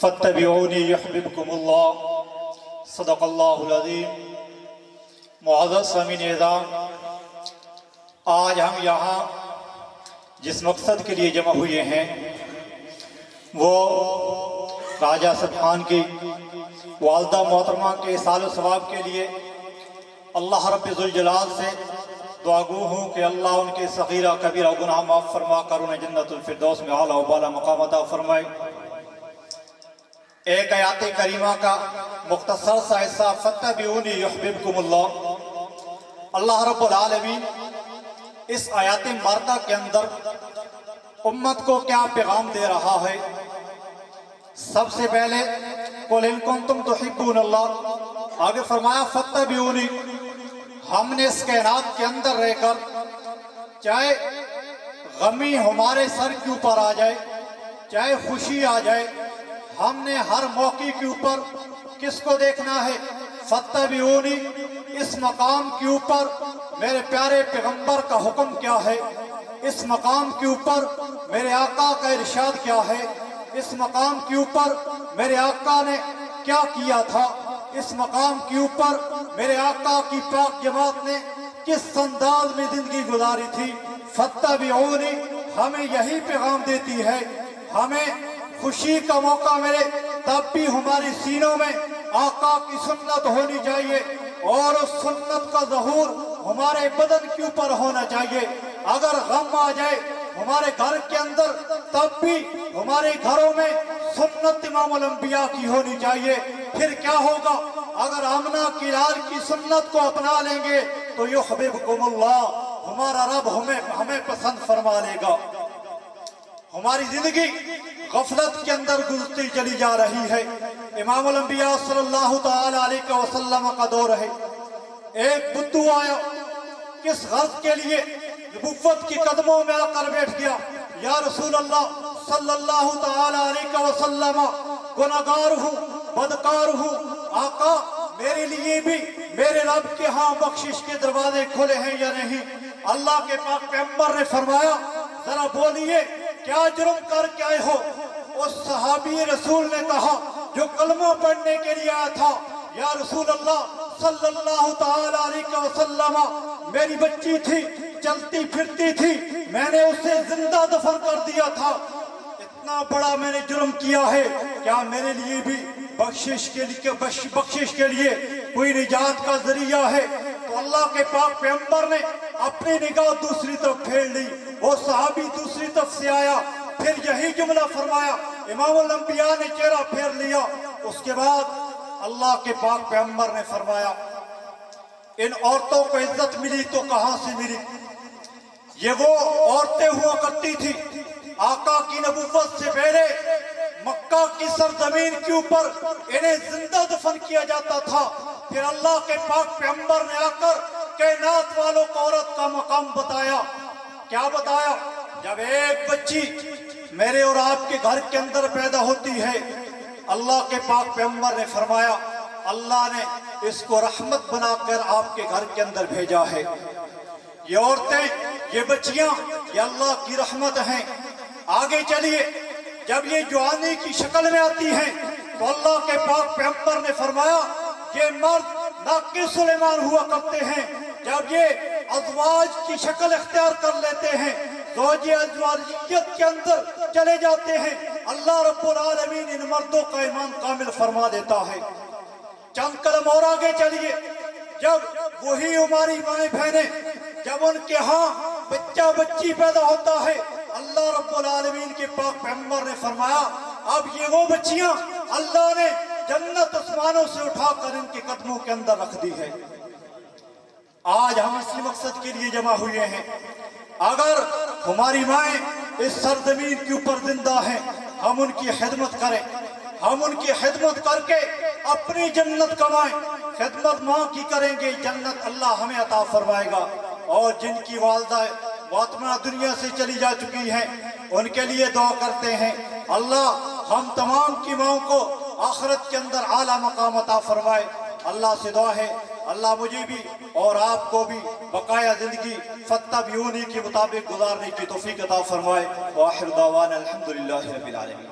فاتبعونی یحببکم اللہ صدق اللہ العظیم۔ معزز سامعین اعزام، آج ہم یہاں جس مقصد کے لیے جمع ہوئے ہیں وہ راجہ اسد خان کی والدہ محترمہ کے احسان و ثواب کے لیے اللہ رب ذوالجلال سے دعا گو ہوں کہ اللہ ان کے صغیرہ کبیرہ گناہ معاف فرما کر انہیں جنت الفردوس میں اعلیٰ و بالا مقام عطا فرمائے۔ ایک آیات کریمہ کا مختصر سا حصہ، فاتبعونی یحببکم اللہ۔ اللہ رب العالمین اس آیات مبارکہ کے اندر امت کو کیا پیغام دے رہا ہے؟ سب سے پہلے قل ان کنتم تحبون اللہ، آگے فرمایا فاتبعونی۔ ہم نے اس کائنات کے اندر رہ کر چاہے غمی ہمارے سر کے اوپر آ جائے چاہے خوشی آ جائے، ہم نے ہر موقع کے اوپر کس کو دیکھنا ہے؟ فاتبعونی۔ اس مقام کے اوپر میرے پیارے پیغمبر کا حکم کیا ہے؟ اس مقام کے اوپر میرے آقا کا ارشاد کیا ہے؟ اس مقام کے اوپر میرے آقا نے کیا کیا تھا؟ اس مقام کے اوپر میرے آقا کی پاک جماعت نے کس انداز میں زندگی گزاری تھی؟ فاتبعونی ہمیں یہی پیغام دیتی ہے۔ ہمیں خوشی کا موقع ملے تب بھی ہماری سینوں میں آقا کی سنت ہونی چاہیے، اور اس سنت کا ظہور ہمارے بدن کے اوپر ہونا چاہیے۔ اگر غم آ جائے ہمارے گھر کے اندر تب بھی ہمارے گھروں میں سنت امام الانبیاء کی ہونی چاہیے۔ پھر کیا ہوگا؟ اگر آمنہ کی لال کی سنت کو اپنا لیں گے تو یحببکم اللہ، ہمارا رب ہمیں پسند فرما لے گا۔ ہماری زندگی غفلت کے اندر گزرتی چلی جا رہی ہے۔ امام الانبیاء صلی اللہ تعالی علیہ وسلم کا دور ہے۔ ایک بدو آیا، کس غرض کے لیے؟ نبوت کی قدموں میں آ کر بیٹھ گیا۔ یا رسول اللہ صلی اللہ تعالی علیہ وسلم، گناہگار ہوں، بدکار ہوں، آقا میرے لیے بھی میرے رب کے ہاں بخشش کے دروازے کھلے ہیں یا نہیں؟ اللہ کے پاک پیغمبر نے فرمایا ذرا بولیے کیا جرم کر کے آئے ہو؟ اس صحابی رسول نے کہا جو کلمہ پڑھنے کے لیے آیا تھا، یا رسول اللہ صلی اللہ تعالی علیہ وسلم، میری بچی تھی، چلتی پھرتی تھی، میں نے اسے زندہ دفن کر دیا تھا، اتنا بڑا میں نے جرم کیا ہے، کیا میرے لیے بھی بخشش کے لیے کوئی نجات کا ذریعہ ہے؟ تو اللہ کے پاک پیغمبر نے اپنی نگاہ دوسری طرف پھیر لی، وہ صحابی دوسری طرف سے آیا، پھر یہی جملہ فرمایا، امام الانبیاء نے چہرہ پھیر لیا۔ اس کے بعد اللہ کے پاک پیغمبر نے فرمایا ان عورتوں کو عزت ملی تو کہاں سے ملی؟ یہ وہ عورتیں ہوا کرتی تھی آقا کی نبوت سے پہلے مکہ کی سرزمین کے اوپر انہیں زندہ دفن کیا جاتا تھا۔ پھر اللہ کے پاک پیغمبر نے آ کر کائنات والوں کو عورت کا مقام بتایا۔ کیا بتایا؟ جب ایک بچی میرے اور آپ کے گھر کے اندر پیدا ہوتی ہے، اللہ کے پاک پیغمبر نے فرمایا اللہ نے اس کو رحمت بنا کر آپ کے گھر کے اندر بھیجا ہے۔ یہ عورتیں، یہ بچیاں، یہ اللہ کی رحمت ہیں۔ آگے چلیے، جب یہ جوانی کی شکل میں آتی ہیں تو اللہ کے پاک پیغمبر نے فرمایا یہ مرد ناقص سلیمان ہوا کرتے ہیں۔ جب یہ ازواج کی شکل اختیار کر لیتے ہیں، زوجی ازواجیت کے اندر چلے جاتے ہیں، اللہ رب العالمین ان مردوں کا ایمان کامل فرما دیتا ہے۔ چند قدم اور آگے چلیے، جب وہی ہماری مائیں بہنیں، جب ان کے ہاں بچہ بچی پیدا ہوتا ہے، اللہ رب العالمین کے پاک پیغمبر نے فرمایا اب یہ وہ بچیاں اللہ نے جنت آسمانوں سے اٹھا کر ان کے قدموں کے اندر رکھ دی ہے۔ آج ہم اسی مقصد کے لیے جمع ہوئے ہیں۔ اگر ہماری مائیں اس سرزمین کے اوپر زندہ ہیں، ہم ان کی خدمت کریں، ہم ان کی خدمت کر کے اپنی جنت کمائیں۔ خدمت ماں کی کریں گے، جنت اللہ ہمیں عطا فرمائے گا۔ اور جن کی والدہ محترمہ دنیا سے چلی جا چکی ہیں، ان کے لیے دعا کرتے ہیں اللہ ہم تمام کی ماں کو آخرت کے اندر اعلیٰ مقام عطا فرمائے۔ اللہ سے دعا ہے اللہ مجھے بھی اور آپ کو بھی بقایا زندگی فاتبعونی کے مطابق گزارنے کی توفیق عطا فرمائے۔ وآخر دعوانا الحمدللہ رب العالمین۔